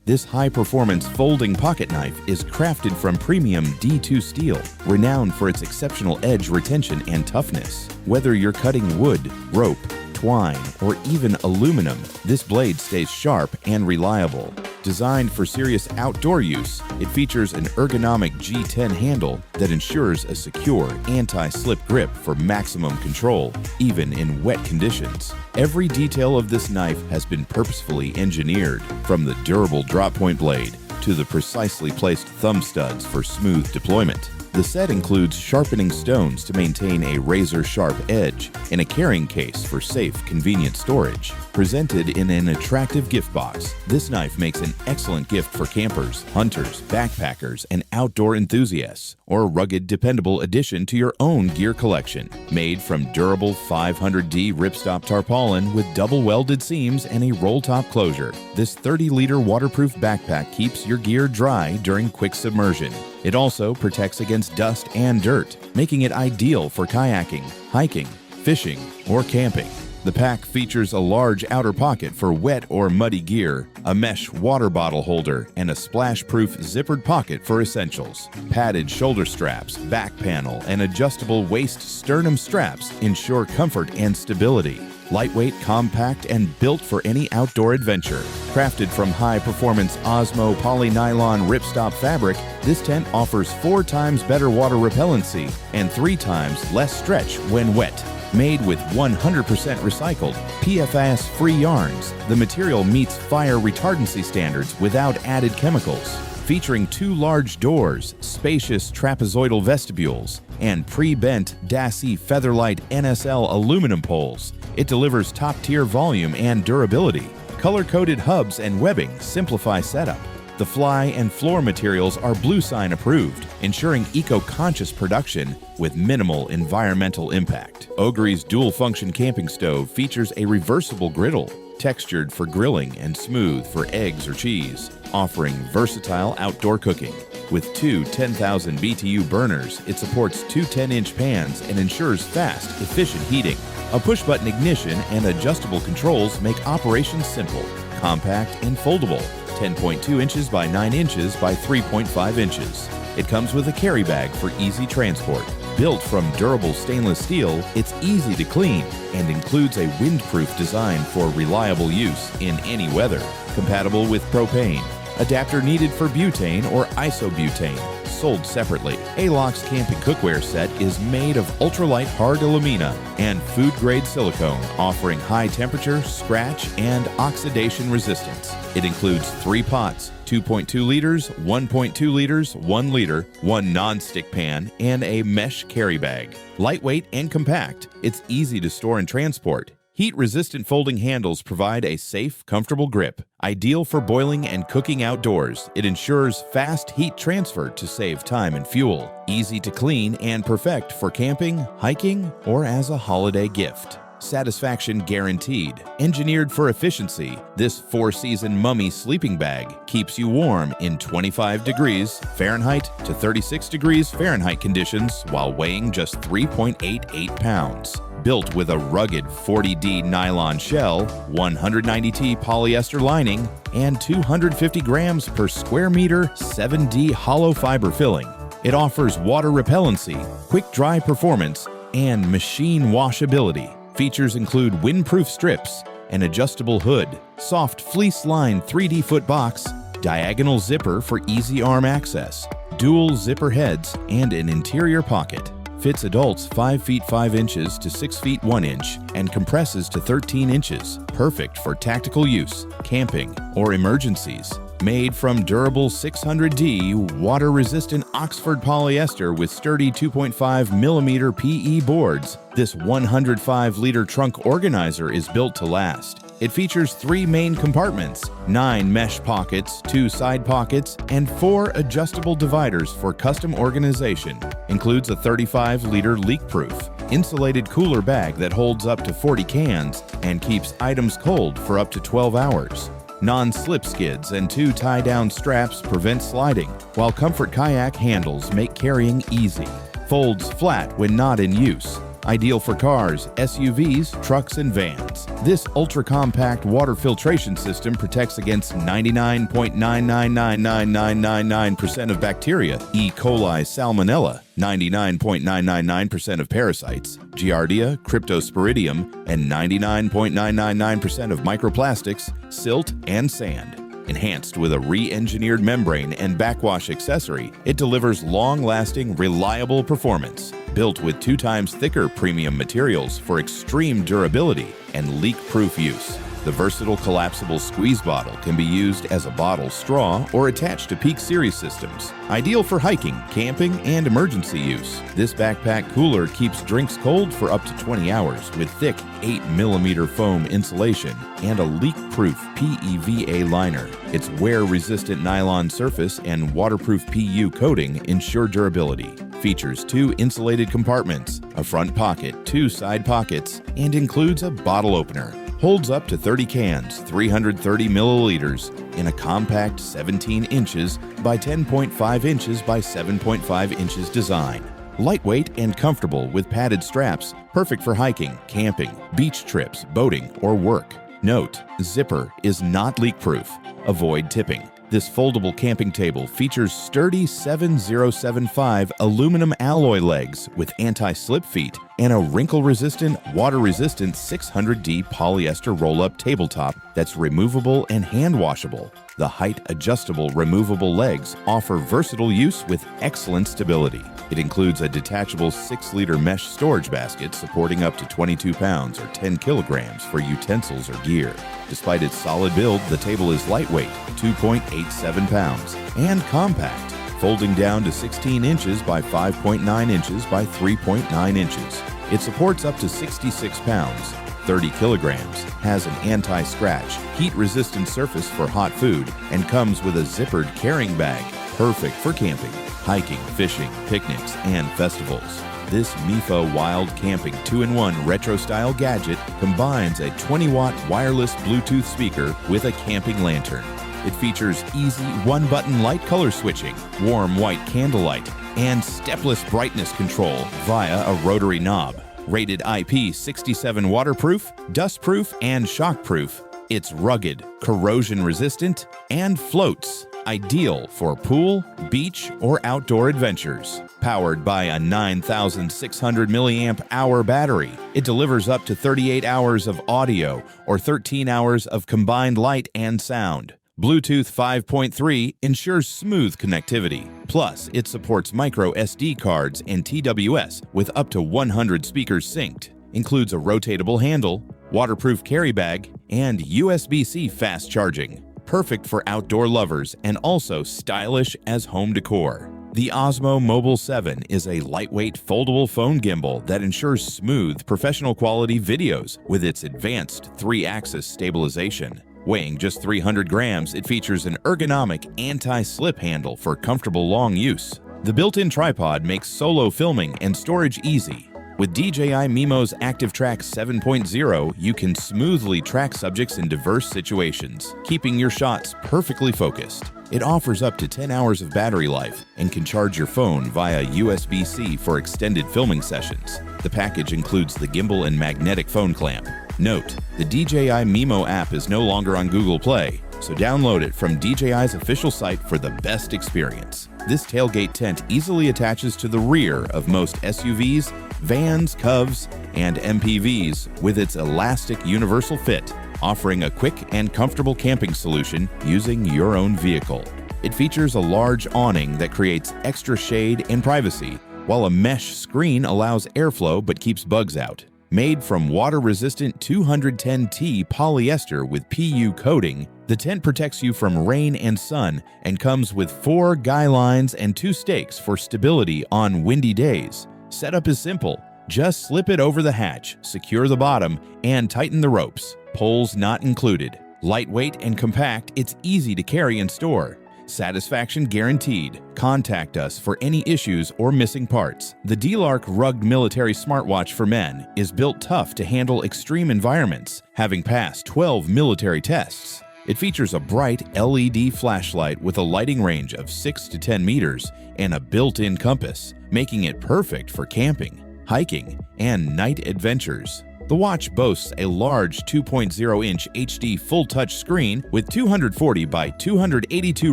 This high-performance folding pocket knife is crafted from premium D2 steel, renowned for its exceptional edge retention and toughness. Whether you're cutting wood, rope, twine, or even aluminum, this blade stays sharp and reliable. Designed for serious outdoor use, it features an ergonomic G10 handle that ensures a secure, anti-slip grip for maximum control, even in wet conditions. Every detail of this knife has been purposefully engineered, from the durable drop-point blade to the precisely placed thumb studs for smooth deployment. The set includes sharpening stones to maintain a razor-sharp edge and a carrying case for safe, convenient storage. Presented in an attractive gift box, this knife makes an excellent gift for campers, hunters, backpackers, and outdoor enthusiasts, or a rugged, dependable addition to your own gear collection. Made from durable 500D ripstop tarpaulin with double-welded seams and a roll-top closure, this 30-liter waterproof backpack keeps your gear dry during quick submersion. It also protects against dust and dirt, making it ideal for kayaking, hiking, fishing, or camping. The pack features a large outer pocket for wet or muddy gear, a mesh water bottle holder, and a splash-proof zippered pocket for essentials. Padded shoulder straps, back panel, and adjustable waist sternum straps ensure comfort and stability. Lightweight, compact, and built for any outdoor adventure. Crafted from high-performance Osmo polynylon ripstop fabric, this tent offers 4 times better water repellency and 3 times less stretch when wet. Made with 100% recycled, PFAS-free yarns, the material meets fire retardancy standards without added chemicals. Featuring 2 large doors, spacious trapezoidal vestibules, and pre-bent DASI Featherlight NSL aluminum poles, it delivers top-tier volume and durability. Color-coded hubs and webbing simplify setup. The fly and floor materials are Bluesign approved, ensuring eco-conscious production with minimal environmental impact. Ogree's dual-function camping stove features a reversible griddle, textured for grilling and smooth for eggs or cheese, offering versatile outdoor cooking. With 2 10,000 BTU burners, it supports 2 10-inch pans and ensures fast, efficient heating. A push-button ignition and adjustable controls make operations simple, compact, and foldable. 10.2 inches by 9 inches by 3.5 inches. It comes with a carry bag for easy transport. Built from durable stainless steel, it's easy to clean and includes a windproof design for reliable use in any weather. Compatible with propane. Adapter needed for butane or isobutane. Sold separately. Alox camping cookware set is made of ultralight hard alumina and food-grade silicone, offering high temperature, scratch, and oxidation resistance. It includes 3 pots, 2.2 liters, 1.2 liters, 1 liter, 1 non-stick pan, and a mesh carry bag. Lightweight and compact, it's easy to store and transport. Heat-resistant folding handles provide a safe, comfortable grip. Ideal for boiling and cooking outdoors, it ensures fast heat transfer to save time and fuel. Easy to clean and perfect for camping, hiking, or as a holiday gift. Satisfaction guaranteed. Engineered for efficiency, this 4-season Mummy sleeping bag keeps you warm in 25 degrees Fahrenheit to 36 degrees Fahrenheit conditions while weighing just 3.88 pounds. Built with a rugged 40D nylon shell, 190T polyester lining, and 250 grams per square meter 7D hollow fiber filling. It offers water repellency, quick dry performance, and machine washability. Features include windproof strips, an adjustable hood, soft fleece-lined 3D foot box, diagonal zipper for easy arm access, dual zipper heads, and an interior pocket. Fits adults 5 feet 5 inches to 6 feet 1 inch and compresses to 13 inches. Perfect for tactical use, camping, or emergencies. Made from durable 600D water-resistant Oxford polyester with sturdy 2.5mm PE boards, this 105-liter trunk organizer is built to last. It features 3 main compartments, 9 mesh pockets, 2 side pockets, and 4 adjustable dividers for custom organization. Includes a 35-liter leak-proof, insulated cooler bag that holds up to 40 cans and keeps items cold for up to 12 hours. Non-slip skids and 2 tie-down straps prevent sliding, while Comfort Kayak handles make carrying easy. Folds flat when not in use. ideal for cars, SUVs, trucks, and vans. This ultra-compact water filtration system protects against 99.9999999% of bacteria, E. coli, Salmonella, 99.999% of parasites, Giardia, Cryptosporidium, and 99.999% of microplastics, silt, and sand. Enhanced with a re-engineered membrane and backwash accessory, it delivers long-lasting, reliable performance. Built with 2 times thicker premium materials for extreme durability and leak-proof use. The versatile collapsible squeeze bottle can be used as a bottle straw or attached to Peak Series systems. Ideal for hiking, camping, and emergency use. This backpack cooler keeps drinks cold for up to 20 hours with thick 8mm foam insulation and a leak-proof PEVA liner. Its wear-resistant nylon surface and waterproof PU coating ensure durability. Features 2 insulated compartments, a front pocket, 2 side pockets, and includes a bottle opener. Holds up to 30 cans, 330 milliliters, in a compact 17 inches by 10.5 inches by 7.5 inches design. Lightweight and comfortable with padded straps, perfect for hiking, camping, beach trips, boating, or work. Note: zipper is not leak-proof. Avoid tipping. This foldable camping table features sturdy 7075 aluminum alloy legs with anti-slip feet and a wrinkle-resistant, water-resistant 600D polyester roll-up tabletop that's removable and hand-washable. The height-adjustable removable legs offer versatile use with excellent stability. It includes a detachable 6-liter mesh storage basket supporting up to 22 pounds or 10 kilograms for utensils or gear. Despite its solid build, the table is lightweight, 2.87 pounds, and compact, folding down to 16 inches by 5.9 inches by 3.9 inches. It supports up to 66 pounds, 30 kilograms, has an anti-scratch, heat-resistant surface for hot food, and comes with a zippered carrying bag, perfect for camping, hiking, fishing, picnics, and festivals. This Mifo Wild Camping 2-in-1 retro-style gadget combines a 20-watt wireless Bluetooth speaker with a camping lantern. It features easy one-button light color switching, warm white candlelight, and stepless brightness control via a rotary knob. Rated IP67 waterproof, dustproof, and shockproof, it's rugged, corrosion-resistant, and floats. Ideal for pool, beach, or outdoor adventures. Powered by a 9,600 milliamp hour battery, it delivers up to 38 hours of audio or 13 hours of combined light and sound. Bluetooth 5.3 ensures smooth connectivity. Plus, it supports micro SD cards and TWS with up to 100 speakers synced. Includes a rotatable handle, waterproof carry bag, and USB-C fast charging. Perfect for outdoor lovers and also stylish as home decor. The Osmo Mobile 7 is a lightweight foldable phone gimbal that ensures smooth, professional quality videos with its advanced 3-axis stabilization. Weighing just 300 grams, it features an ergonomic anti-slip handle for comfortable long use. The built-in tripod makes solo filming and storage easy. With DJI Mimo's ActiveTrack 7.0, you can smoothly track subjects in diverse situations, keeping your shots perfectly focused. It offers up to 10 hours of battery life and can charge your phone via USB-C for extended filming sessions. The package includes the gimbal and magnetic phone clamp. Note: the DJI Mimo app is no longer on Google Play, so download it from DJI's official site for the best experience. This tailgate tent easily attaches to the rear of most SUVs, vans, Cuvs, and MPVs with its elastic universal fit, offering a quick and comfortable camping solution using your own vehicle. It features a large awning that creates extra shade and privacy, while a mesh screen allows airflow but keeps bugs out. Made from water-resistant 210T polyester with PU coating, the tent protects you from rain and sun and comes with 4 guy lines and 2 stakes for stability on windy days. Setup is simple. Just slip it over the hatch, secure the bottom, and tighten the ropes. Poles not included. Lightweight and compact, it's easy to carry and store. Satisfaction guaranteed. Contact us for any issues or missing parts. The D-Lark Rugged Military Smartwatch for Men is built tough to handle extreme environments, having passed 12 military tests. It features a bright LED flashlight with a lighting range of 6 to 10 meters and a built-in compass, making it perfect for camping. hiking, and night adventures. The watch boasts a large 2.0-inch HD full-touch screen with 240 by 282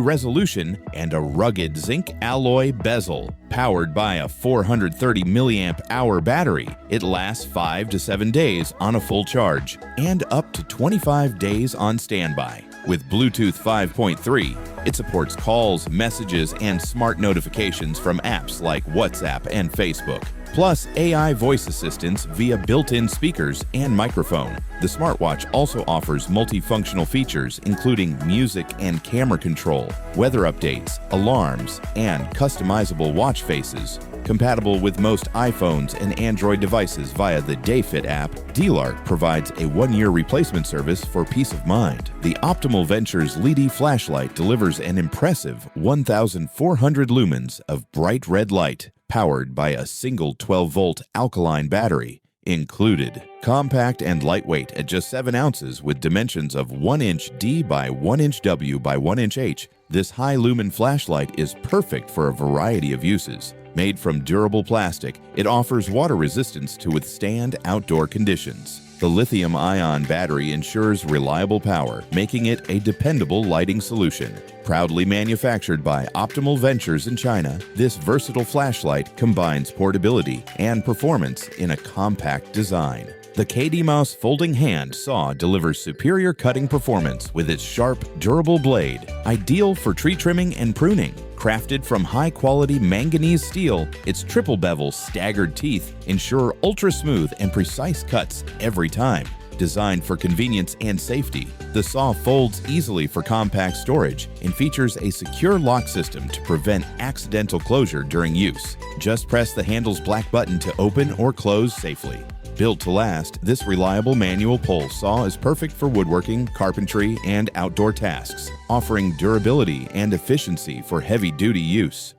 resolution and a rugged zinc alloy bezel. Powered by a 430 mAh battery, it lasts 5 to 7 days on a full charge and up to 25 days on standby. With Bluetooth 5.3, it supports calls, messages, and smart notifications from apps like WhatsApp and Facebook, plus AI voice assistants via built-in speakers and microphone. The smartwatch also offers multifunctional features including music and camera control, weather updates, alarms, and customizable watch faces. Compatible with most iPhones and Android devices via the DayFit app, D-Lark provides a 1-year replacement service for peace of mind. The Optimal Ventures LED flashlight delivers an impressive 1,400 lumens of bright red light, powered by a single 12-volt alkaline battery. Included. Compact and lightweight at just 7 ounces with dimensions of 1 inch D by 1 inch W by 1 inch H, this high-lumen flashlight is perfect for a variety of uses. Made from durable plastic, it offers water resistance to withstand outdoor conditions. The lithium-ion battery ensures reliable power, making it a dependable lighting solution. Proudly manufactured by Optimal Ventures in China, this versatile flashlight combines portability and performance in a compact design. The KD Mouse folding hand saw delivers superior cutting performance with its sharp, durable blade, ideal for tree trimming and pruning. Crafted from high-quality manganese steel, its triple bevel staggered teeth ensure ultra-smooth and precise cuts every time. Designed for convenience and safety, the saw folds easily for compact storage and features a secure lock system to prevent accidental closure during use. Just press the handle's black button to open or close safely. Built to last, this reliable manual pole saw is perfect for woodworking, carpentry, and outdoor tasks, offering durability and efficiency for heavy-duty use.